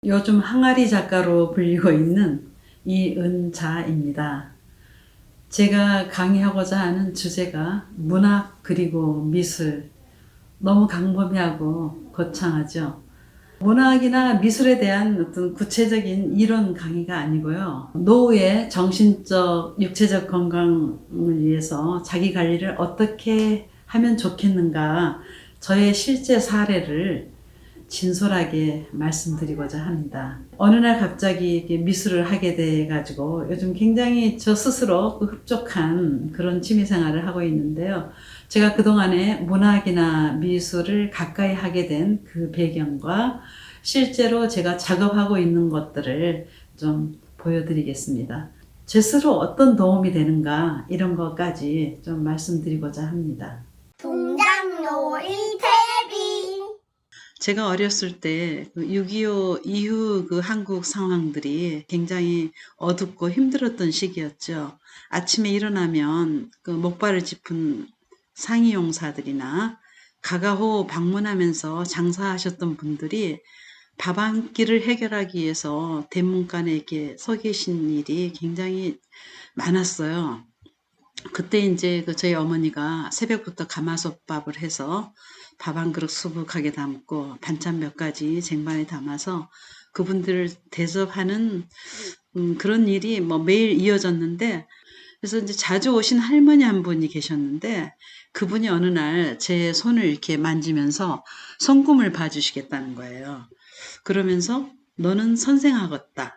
요즘 항아리 작가로 불리고 있는 이은자입니다. 제가 강의하고자 하는 주제가 문학 그리고 미술, 너무 광범위하고 거창하죠. 문학이나 미술에 대한 어떤 구체적인 이론 강의가 아니고요. 노후의 정신적, 육체적 건강을 위해서 자기 관리를 어떻게 하면 좋겠는가, 저의 실제 사례를 진솔하게 말씀드리고자 합니다. 어느 날 갑자기 미술을 하게 돼가지고 요즘 굉장히 저 스스로 흡족한 그런 취미생활을 하고 있는데요. 제가 그동안에 문학이나 미술을 가까이 하게 된 그 배경과 실제로 제가 작업하고 있는 것들을 좀 보여드리겠습니다. 제 스스로 어떤 도움이 되는가 이런 것까지 좀 말씀드리고자 합니다. 동장놀이 TV. 제가 어렸을 때 6.25 이후 그 한국 상황들이 굉장히 어둡고 힘들었던 시기였죠. 아침에 일어나면 그 목발을 짚은 상이용사들이나 가가호 방문하면서 장사하셨던 분들이 밥 한 끼를 해결하기 위해서 대문간에 이렇게 서 계신 일이 굉장히 많았어요. 그때 이제 저희 어머니가 새벽부터 가마솥밥을 해서 밥 한 그릇 수북하게 담고 반찬 몇 가지 쟁반에 담아서 그분들을 대접하는 그런 일이 뭐 매일 이어졌는데, 그래서 이제 자주 오신 할머니 한 분이 계셨는데 그분이 어느 날 제 손을 이렇게 만지면서 성금을 봐주시겠다는 거예요. 그러면서 너는 선생하겠다.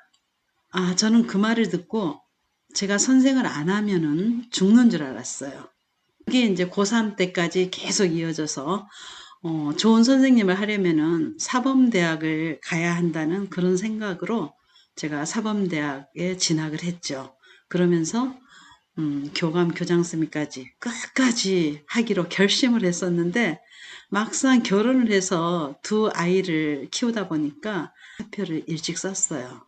저는 그 말을 듣고 제가 선생을 안 하면은 죽는 줄 알았어요. 그게 이제 고3 때까지 계속 이어져서 좋은 선생님을 하려면은 사범대학을 가야 한다는 그런 생각으로 제가 사범대학에 진학을 했죠. 그러면서 교감 교장선생님까지 끝까지 하기로 결심을 했었는데, 막상 결혼을 해서 두 아이를 키우다 보니까 사표를 일찍 썼어요.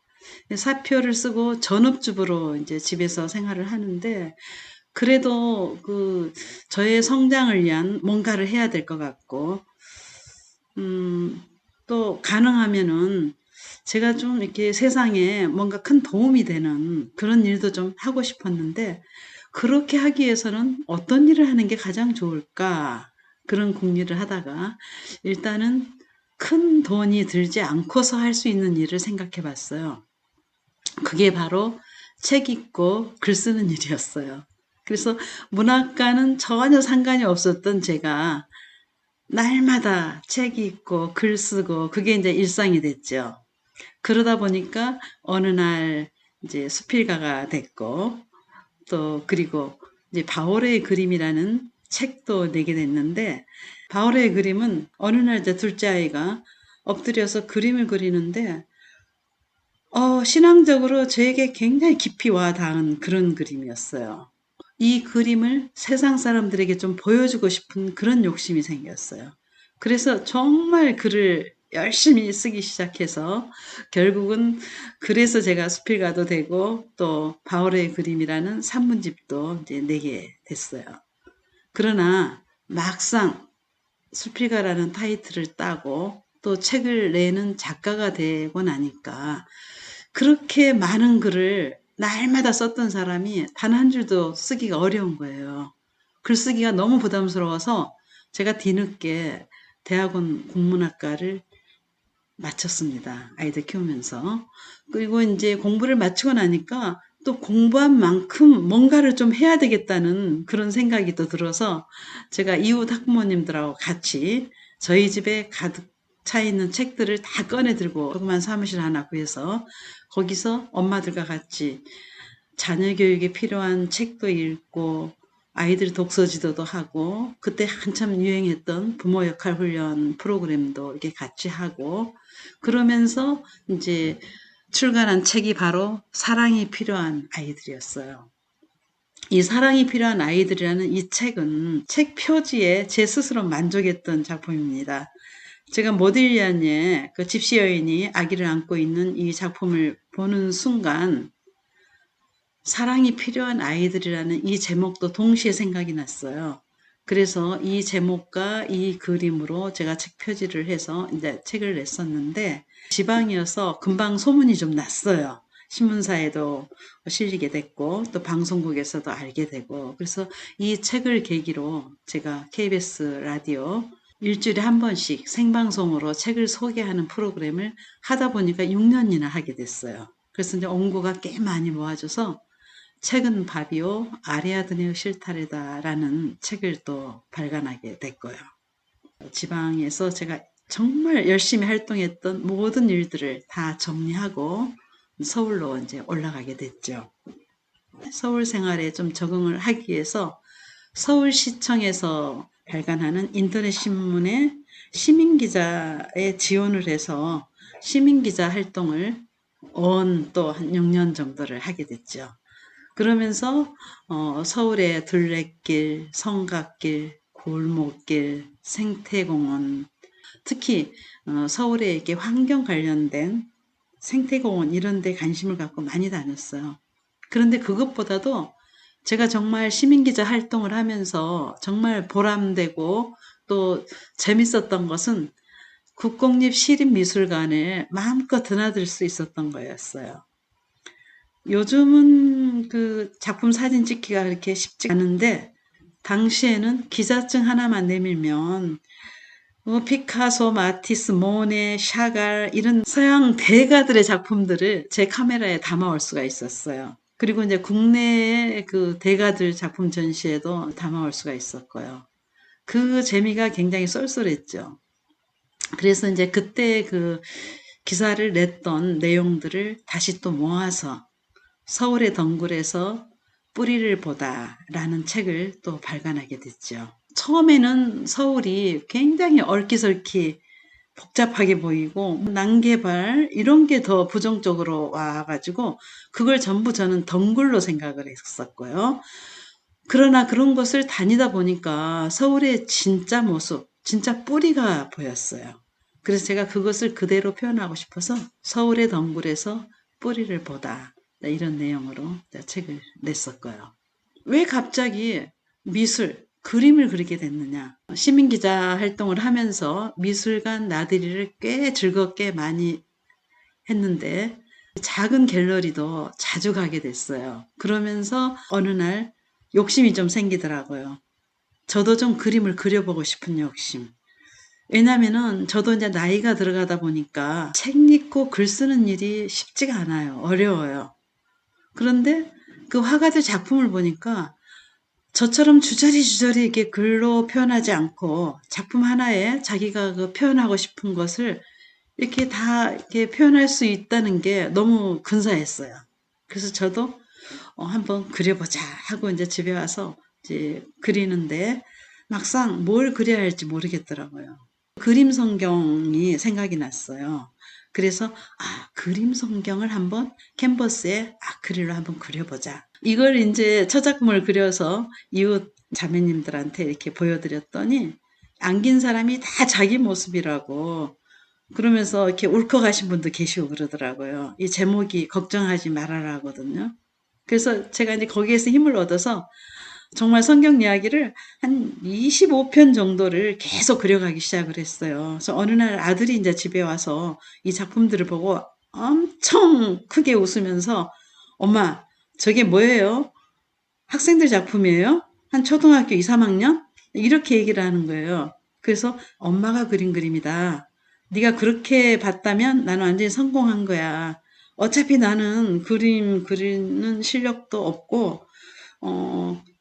사표를 쓰고 전업주부로 이제 집에서 생활을 하는데, 그래도 저의 성장을 위한 뭔가를 해야 될 것 같고, 또 가능하면은 제가 좀 이렇게 세상에 뭔가 큰 도움이 되는 그런 일도 좀 하고 싶었는데, 그렇게 하기 위해서는 어떤 일을 하는 게 가장 좋을까? 그런 궁리를 하다가 일단은 큰 돈이 들지 않고서 할 수 있는 일을 생각해 봤어요. 그게 바로 책 읽고 글 쓰는 일이었어요. 그래서 문학과는 전혀 상관이 없었던 제가 날마다 책 읽고 글 쓰고 그게 이제 일상이 됐죠. 그러다 보니까 어느 날 이제 수필가가 됐고, 또 그리고 이제 바오레의 그림이라는 책도 내게 됐는데, 바오레의 그림은 어느 날 이제 둘째 아이가 엎드려서 그림을 그리는데 신앙적으로 저에게 굉장히 깊이 와 닿은 그런 그림이었어요. 이 그림을 세상 사람들에게 좀 보여주고 싶은 그런 욕심이 생겼어요. 그래서 정말 글을 열심히 쓰기 시작해서 결국은 그래서 제가 수필가도 되고 또 바울의 그림이라는 산문집도 이제 내게 됐어요. 그러나 막상 수필가라는 타이틀을 따고 또 책을 내는 작가가 되고 나니까 그렇게 많은 글을 날마다 썼던 사람이 단 한 줄도 쓰기가 어려운 거예요. 글쓰기가 너무 부담스러워서 제가 뒤늦게 대학원 국문학과를 마쳤습니다. 아이들 키우면서. 그리고 이제 공부를 마치고 나니까 또 공부한 만큼 뭔가를 좀 해야 되겠다는 그런 생각이 또 들어서 제가 이웃 학부모님들하고 같이 저희 집에 가득 차 있는 책들을 다 꺼내 들고 조그만 사무실 하나 구해서 거기서 엄마들과 같이 자녀 교육에 필요한 책도 읽고 아이들 독서 지도도 하고, 그때 한참 유행했던 부모 역할 훈련 프로그램도 이렇게 같이 하고, 그러면서 이제 출간한 책이 바로 사랑이 필요한 아이들이었어요. 이 사랑이 필요한 아이들이라는 이 책은 책 표지에 제 스스로 만족했던 작품입니다. 제가 모딜리아니의 그 집시 여인이 아기를 안고 있는 이 작품을 보는 순간 사랑이 필요한 아이들이라는 이 제목도 동시에 생각이 났어요. 그래서 이 제목과 이 그림으로 제가 책 표지를 해서 이제 책을 냈었는데 지방이어서 금방 소문이 좀 났어요. 신문사에도 실리게 됐고 또 방송국에서도 알게 되고 그래서 이 책을 계기로 제가 KBS 라디오 일주일에 한 번씩 생방송으로 책을 소개하는 프로그램을 하다 보니까 6년이나 하게 됐어요. 그래서 이제 원고가 꽤 많이 모아져서 책은 밥이요, 아리아드네의 실타래다라는 책을 또 발간하게 됐고요. 지방에서 제가 정말 열심히 활동했던 모든 일들을 다 정리하고 서울로 이제 올라가게 됐죠. 서울 생활에 좀 적응을 하기 위해서 서울시청에서 발간하는 인터넷 신문에 시민기자에 지원을 해서 시민기자 활동을 또 한 6년 정도를 하게 됐죠. 그러면서 서울의 둘레길, 성곽길, 골목길, 생태공원, 특히 서울에 이렇게 환경 관련된 생태공원 이런 데 관심을 갖고 많이 다녔어요. 그런데 그것보다도 제가 정말 시민기자 활동을 하면서 정말 보람되고 또 재밌었던 것은 국공립시립미술관에 마음껏 드나들 수 있었던 거였어요. 요즘은 그 작품 사진 찍기가 그렇게 쉽지 않은데 당시에는 기자증 하나만 내밀면 피카소, 마티스, 모네, 샤갈 이런 서양 대가들의 작품들을 제 카메라에 담아올 수가 있었어요. 그리고 이제 국내의 그 대가들 작품 전시에도 담아올 수가 있었고요. 그 재미가 굉장히 쏠쏠했죠. 그래서 이제 그때 그 기사를 냈던 내용들을 다시 또 모아서 서울의 덩굴에서 뿌리를 보다라는 책을 또 발간하게 됐죠. 처음에는 서울이 굉장히 얼기설기 복잡하게 보이고 난개발 이런 게 더 부정적으로 와가지고 그걸 전부 저는 덩굴로 생각을 했었고요. 그러나 그런 것을 다니다 보니까 서울의 진짜 모습, 진짜 뿌리가 보였어요. 그래서 제가 그것을 그대로 표현하고 싶어서 서울의 덩굴에서 뿌리를 보다 이런 내용으로 책을 냈었고요. 왜 갑자기 미술, 그림을 그리게 됐느냐. 시민기자 활동을 하면서 미술관 나들이를 꽤 즐겁게 많이 했는데 작은 갤러리도 자주 가게 됐어요. 그러면서 어느 날 욕심이 좀 생기더라고요. 저도 좀 그림을 그려보고 싶은 욕심. 왜냐면은 저도 이제 나이가 들어가다 보니까 책 읽고 글 쓰는 일이 쉽지가 않아요. 어려워요. 그런데 그 화가들 작품을 보니까 저처럼 주저리 이렇게 글로 표현하지 않고 작품 하나에 자기가 그 표현하고 싶은 것을 이렇게 다 이렇게 표현할 수 있다는 게 너무 근사했어요. 그래서 저도 한번 그려보자 하고 이제 집에 와서 이제 그리는데 막상 뭘 그려야 할지 모르겠더라고요. 그림 성경이 생각이 났어요. 그래서 그림 성경을 한번 캔버스에 아크릴로 한번 그려보자. 이걸 이제 첫 작품을 그려서 이웃 자매님들한테 이렇게 보여드렸더니 안긴 사람이 다 자기 모습이라고 그러면서 이렇게 울컥하신 분도 계시고 그러더라고요. 이 제목이 걱정하지 말아라거든요. 그래서 제가 이제 거기에서 힘을 얻어서 정말 성경 이야기를 한 25편 정도를 계속 그려가기 시작을 했어요. 그래서 어느 날 아들이 이제 집에 와서 이 작품들을 보고 엄청 크게 웃으면서 엄마, 저게 뭐예요? 학생들 작품이에요? 한 초등학교 2, 3학년? 이렇게 얘기를 하는 거예요. 그래서 엄마가 그린 그림이다. 네가 그렇게 봤다면 나는 완전히 성공한 거야. 어차피 나는 그림 그리는 실력도 없고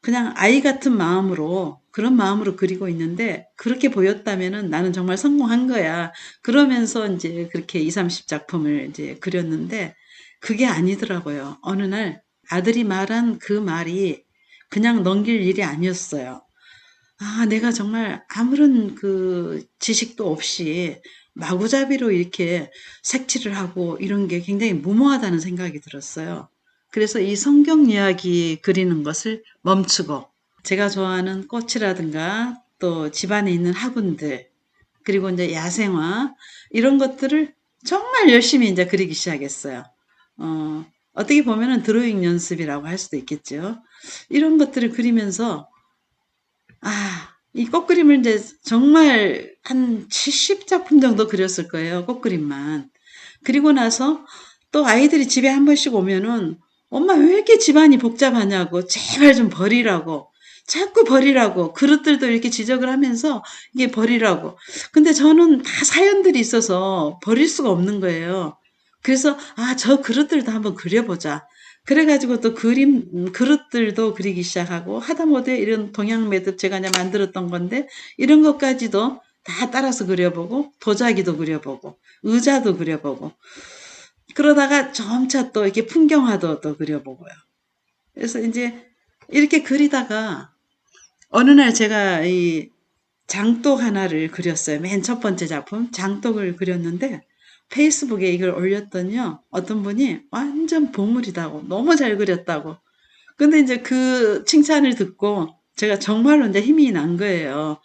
그냥 아이 같은 마음으로 그런 마음으로 그리고 있는데 그렇게 보였다면은 나는 정말 성공한 거야. 그러면서 이제 그렇게 2, 30작품을 이제 그렸는데 그게 아니더라고요. 어느 날 아들이 말한 그 말이 그냥 넘길 일이 아니었어요. 내가 정말 아무런 그 지식도 없이 마구잡이로 이렇게 색칠을 하고 이런 게 굉장히 무모하다는 생각이 들었어요. 그래서 이 성경 이야기 그리는 것을 멈추고 제가 좋아하는 꽃이라든가 또 집안에 있는 화분들 그리고 이제 야생화 이런 것들을 정말 열심히 이제 그리기 시작했어요. 어떻게 보면은 드로잉 연습이라고 할 수도 있겠죠. 이런 것들을 그리면서 이 꽃그림을 이제 정말 한 70작품 정도 그렸을 거예요. 꽃그림만. 그리고 나서 또 아이들이 집에 한 번씩 오면은 엄마 왜 이렇게 집안이 복잡하냐고 제발 좀 버리라고 자꾸 버리라고 그릇들도 이렇게 지적을 하면서 이게 버리라고. 근데 저는 다 사연들이 있어서 버릴 수가 없는 거예요. 그래서 아, 저 그릇들도 한번 그려보자. 그래가지고 또 그릇들도 그리기 시작하고 하다못해 이런 동양 매듭 제가 이제 만들었던 건데 이런 것까지도 다 따라서 그려보고 도자기도 그려보고 의자도 그려보고 그러다가 점차 또 이렇게 풍경화도 또 그려보고요. 그래서 이제 이렇게 그리다가 어느 날 제가 이 장독 하나를 그렸어요. 맨 첫 번째 작품 장독을 그렸는데 페이스북에 이걸 올렸더니요. 어떤 분이 완전 보물이다고 너무 잘 그렸다고. 근데 이제 그 칭찬을 듣고 제가 정말로 이제 힘이 난 거예요.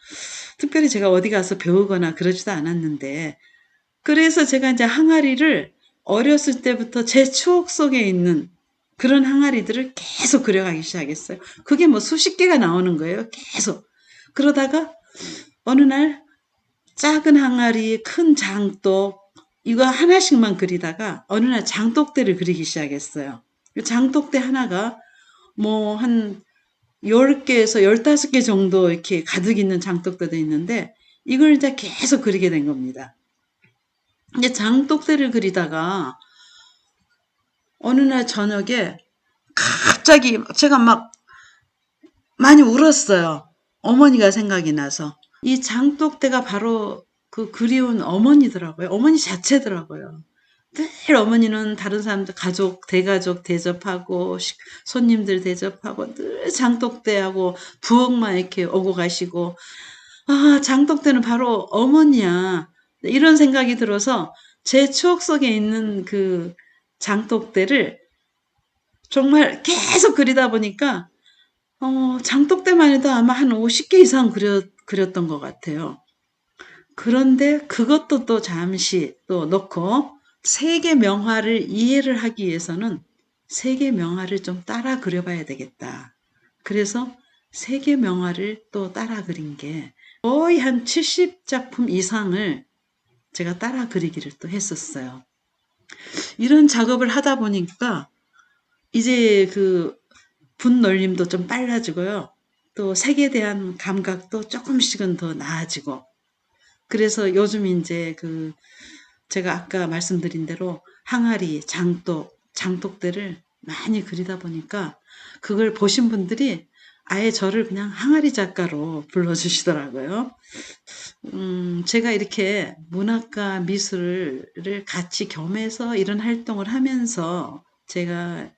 특별히 제가 어디 가서 배우거나 그러지도 않았는데 그래서 제가 이제 항아리를 어렸을 때부터 제 추억 속에 있는 그런 항아리들을 계속 그려가기 시작했어요. 그게 뭐 수십 개가 나오는 거예요. 계속. 그러다가 어느 날 작은 항아리, 큰 장독, 이거 하나씩만 그리다가 어느 날 장독대를 그리기 시작했어요. 장독대 하나가 뭐 한 10개에서 15개 정도 이렇게 가득 있는 장독대도 있는데 이걸 이제 계속 그리게 된 겁니다. 이제 장독대를 그리다가 어느 날 저녁에 갑자기 제가 막 많이 울었어요. 어머니가 생각이 나서. 이 장독대가 바로 그 그리운 어머니더라고요. 어머니 자체더라고요. 늘 어머니는 다른 사람들 가족, 대가족 대접하고 손님들 대접하고 늘 장독대하고 부엌만 이렇게 오고 가시고 아, 장독대는 바로 어머니야. 이런 생각이 들어서 제 추억 속에 있는 그 장독대를 정말 계속 그리다 보니까 장독대만 해도 아마 한 50개 이상 그렸던 것 같아요. 그런데 그것도 또 잠시 또 놓고 세계 명화를 이해를 하기 위해서는 세계 명화를 좀 따라 그려봐야 되겠다. 그래서 세계 명화를 또 따라 그린 게 거의 한 70작품 이상을 제가 따라 그리기를 또 했었어요. 이런 작업을 하다 보니까 이제 그 분놀림도 좀 빨라지고요. 또 색에 대한 감각도 조금씩은 더 나아지고. 그래서 요즘 이제 그 제가 아까 말씀드린 대로 항아리, 장독대를 많이 그리다 보니까 그걸 보신 분들이 아예 저를 그냥 항아리 작가로 불러주시더라고요. 제가 이렇게 문학과 미술을 같이 겸해서 이런 활동을 하면서 제가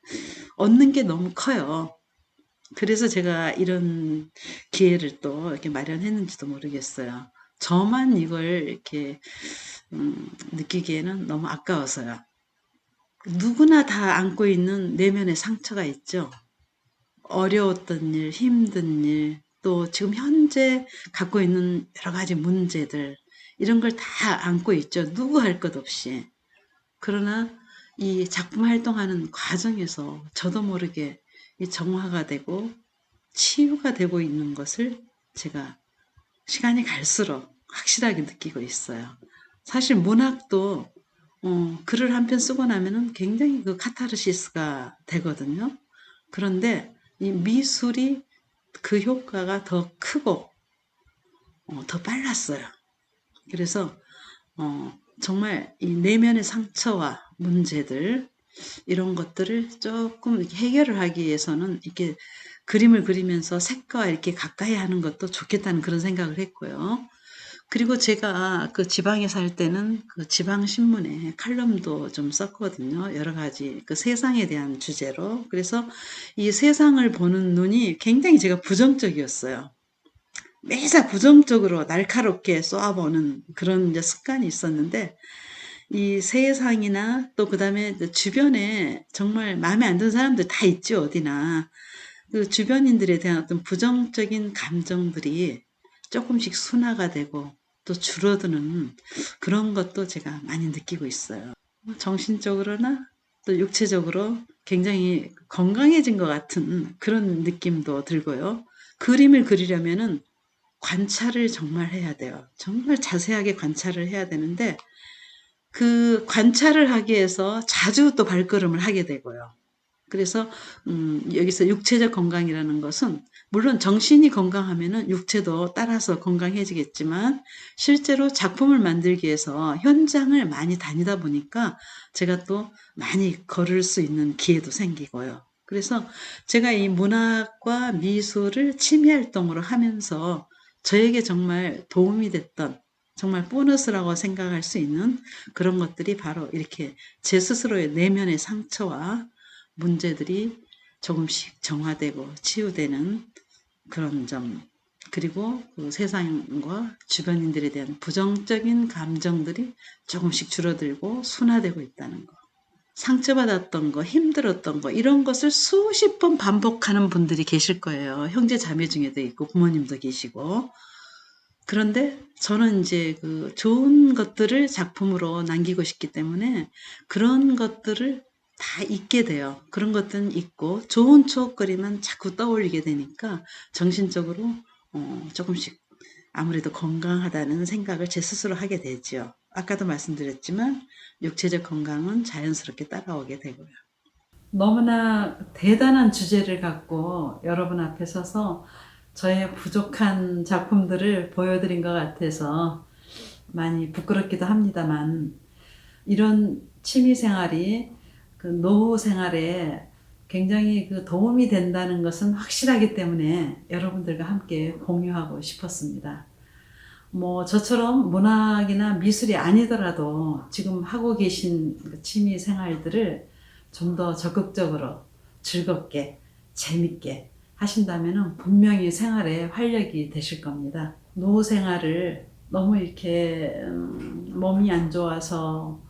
얻는 게 너무 커요. 그래서 제가 이런 기회를 또 이렇게 마련했는지도 모르겠어요. 저만 이걸 이렇게 느끼기에는 너무 아까워서요. 누구나 다 안고 있는 내면의 상처가 있죠. 어려웠던 일, 힘든 일, 또 지금 현재 갖고 있는 여러 가지 문제들, 이런 걸 다 안고 있죠. 누구 할 것 없이. 그러나 이 작품 활동하는 과정에서 저도 모르게 이 정화가 되고 치유가 되고 있는 것을 제가 시간이 갈수록 확실하게 느끼고 있어요. 사실 문학도 글을 한 편 쓰고 나면은 굉장히 그 카타르시스가 되거든요. 그런데 이 미술이 그 효과가 더 크고 더 빨랐어요. 그래서 정말 이 내면의 상처와 문제들 이런 것들을 조금 이렇게 해결을 하기 위해서는 이렇게 그림을 그리면서 색과 이렇게 가까이 하는 것도 좋겠다는 그런 생각을 했고요. 그리고 제가 그 지방에 살 때는 그 지방 신문에 칼럼도 좀 썼거든요. 여러 가지 그 세상에 대한 주제로. 그래서 이 세상을 보는 눈이 굉장히 제가 부정적이었어요. 매사 부정적으로 날카롭게 쏘아보는 그런 이제 습관이 있었는데 이 세상이나 또 그다음에 주변에 정말 마음에 안 드는 사람들 다 있죠, 어디나. 그 주변인들에 대한 어떤 부정적인 감정들이 조금씩 순화가 되고 또 줄어드는 그런 것도 제가 많이 느끼고 있어요. 정신적으로나 또 육체적으로 굉장히 건강해진 것 같은 그런 느낌도 들고요. 그림을 그리려면은 관찰을 정말 해야 돼요. 정말 자세하게 관찰을 해야 되는데 그 관찰을 하기 위해서 자주 또 발걸음을 하게 되고요. 그래서 여기서 육체적 건강이라는 것은 물론 정신이 건강하면은 육체도 따라서 건강해지겠지만 실제로 작품을 만들기 위해서 현장을 많이 다니다 보니까 제가 또 많이 걸을 수 있는 기회도 생기고요. 그래서 제가 이 문학과 미술을 취미 활동으로 하면서 저에게 정말 도움이 됐던 정말 보너스라고 생각할 수 있는 그런 것들이 바로 이렇게 제 스스로의 내면의 상처와 문제들이 조금씩 정화되고 치유되는 그런 점, 그리고 그 세상과 주변인들에 대한 부정적인 감정들이 조금씩 줄어들고 순화되고 있다는 거. 상처받았던 거, 힘들었던 거, 이런 것을 수십 번 반복하는 분들이 계실 거예요. 형제 자매 중에도 있고, 부모님도 계시고. 그런데 저는 이제 그 좋은 것들을 작품으로 남기고 싶기 때문에 그런 것들을 다 잊게 돼요. 그런 것들은 잊고 좋은 추억거리만 자꾸 떠올리게 되니까 정신적으로 조금씩 아무래도 건강하다는 생각을 제 스스로 하게 되죠. 아까도 말씀드렸지만 육체적 건강은 자연스럽게 따라오게 되고요. 너무나 대단한 주제를 갖고 여러분 앞에 서서 저의 부족한 작품들을 보여드린 것 같아서 많이 부끄럽기도 합니다만, 이런 취미 생활이 그 노후 생활에 굉장히 그 도움이 된다는 것은 확실하기 때문에 여러분들과 함께 공유하고 싶었습니다. 뭐 저처럼 문학이나 미술이 아니더라도 지금 하고 계신 그 취미 생활들을 좀 더 적극적으로 즐겁게 재밌게 하신다면 분명히 생활에 활력이 되실 겁니다. 노후 생활을 너무 이렇게 몸이 안 좋아서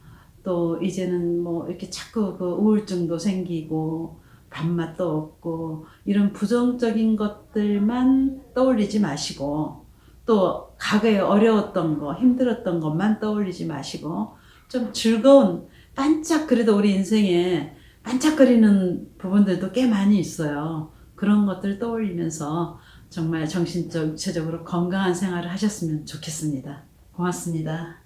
또 이제는 뭐 이렇게 자꾸 그 우울증도 생기고 밥맛도 없고 이런 부정적인 것들만 떠올리지 마시고, 또 과거에 어려웠던 거, 힘들었던 것만 떠올리지 마시고 좀 즐거운, 반짝, 그래도 우리 인생에 반짝거리는 부분들도 꽤 많이 있어요. 그런 것들 떠올리면서 정말 정신적, 육체적으로 건강한 생활을 하셨으면 좋겠습니다. 고맙습니다.